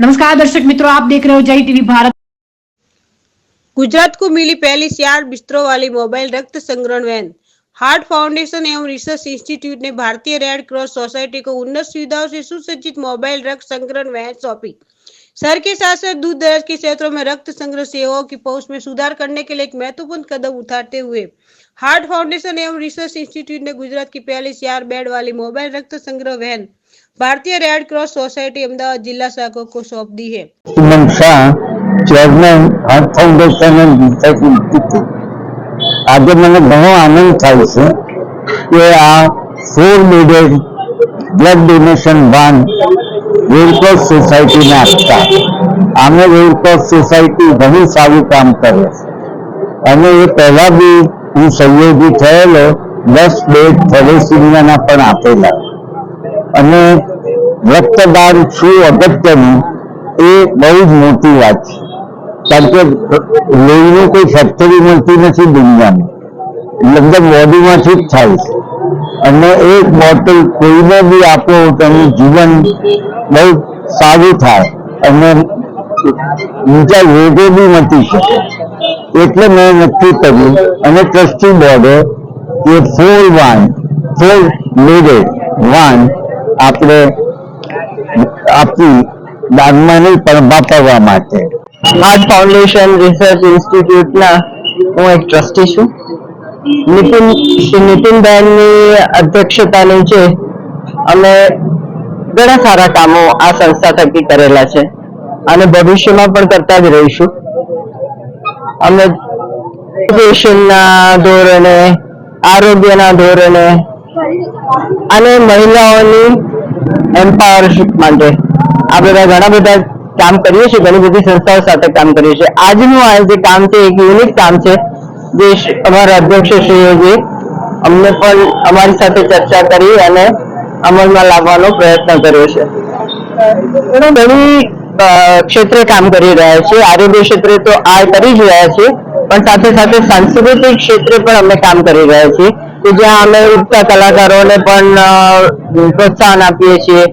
नमस्कार दर्शक मित्रों, आप देख रहे हो जय टीवी भारत। गुजरात को मिली पहली 4 बिस्तरों वाली मोबाइल रक्त संग्रहण वैन। हार्ट फाउंडेशन एवं रिसर्च इंस्टीट्यूट ने भारतीय रेड क्रॉस सोसाइटी को उन्नत सुविधाओं से सुसज्जित मोबाइल रक्त संग्रहण वैन सौंपी। शहर के साथ साथ दूर दराज के क्षेत्रों में रक्त संग्रह सेवाओं की पहुंच में सुधार करने के लिए एक महत्वपूर्ण कदम उठाते हुए हार्ट फाउंडेशन एवं रिसर्च इंस्टीट्यूट ने गुजरात की पहली 4 बेड वाली मोबाइल रक्त संग्रह वैन भारतीय रेड क्रॉस सोसाइटी अहमदाबाद जिला शाखा को सौंप दी है। चेयरमैन हार्ट फाउंडेशन आज मैंने घणो आनंद थाय छे के आ 4 बेडेड ब्लड डोनेशन वान रेड क्रॉस सोसायटी ने आपता आमे रेड क्रॉस सोसायटी घणું સારું કામ કરે અને એ પહેલા બી હું સહયોગી થયેલો 10 બેડ થેલેસીમિયાના પણ આપેલા અને રક્તદાન શું અગત્યનું એ બહુ જ મોટી વાત છે કારણ કે લોહીની કોઈ ફેક્ટરી મળતી નથી દુનિયામાં લગભગ બોડીમાંથી જ થાય છે અને એક બોટલ કોઈને બી આપો તો એનું જીવન બહુ સારું થાય અને બીજા રોગો બી મટી શકે એટલે મેં નક્કી કર્યું અને ટ્રસ્ટી બોર્ડે કે 4 બેડેડ વાન આપણે આપી દાનમાં નહીં પણ વાપરવા માટે। हार्ट फाउंडेशन रिसर्च इंस्टीट्यूट ना हूँ एक ट्रस्टी छू। नितिन बेन अध्यक्षता नीचे अमे घणा सारा कामों आ संस्था थकी करेला छे अने भविष्य में पण करता ज रहीशुं। अमे एजुकेशनना धोरणे आरोग्यना धोरणे अने महिलाओनी एम्पावरशिप माटे आ बधा घणा बधा काम करीए छे। घणी बधी संस्थाओं साथे काम करीए छे। आजनु आ जे काम छे एक यूनिक काम छे जे अमारा अध्यक्ष श्रीजी अમને પણ અમારી સાથે ચર્ચા કરી અને અમલમાં લાવવાનો પ્રયત્ન કર્યો છે। ઘણી ક્ષેત્રે કામ કરી રહ્યા છે। આરોગ્ય ક્ષેત્રે તો આ કરી જ રહ્યા છે પણ સાથે સાથે સાંસ્કૃતિક ક્ષેત્રે પણ અમે કામ કરી રહ્યા છીએ કે જ્યાં અમે ઉઠતા કલાકારોને પણ પ્રોત્સાહન આપીએ છીએ।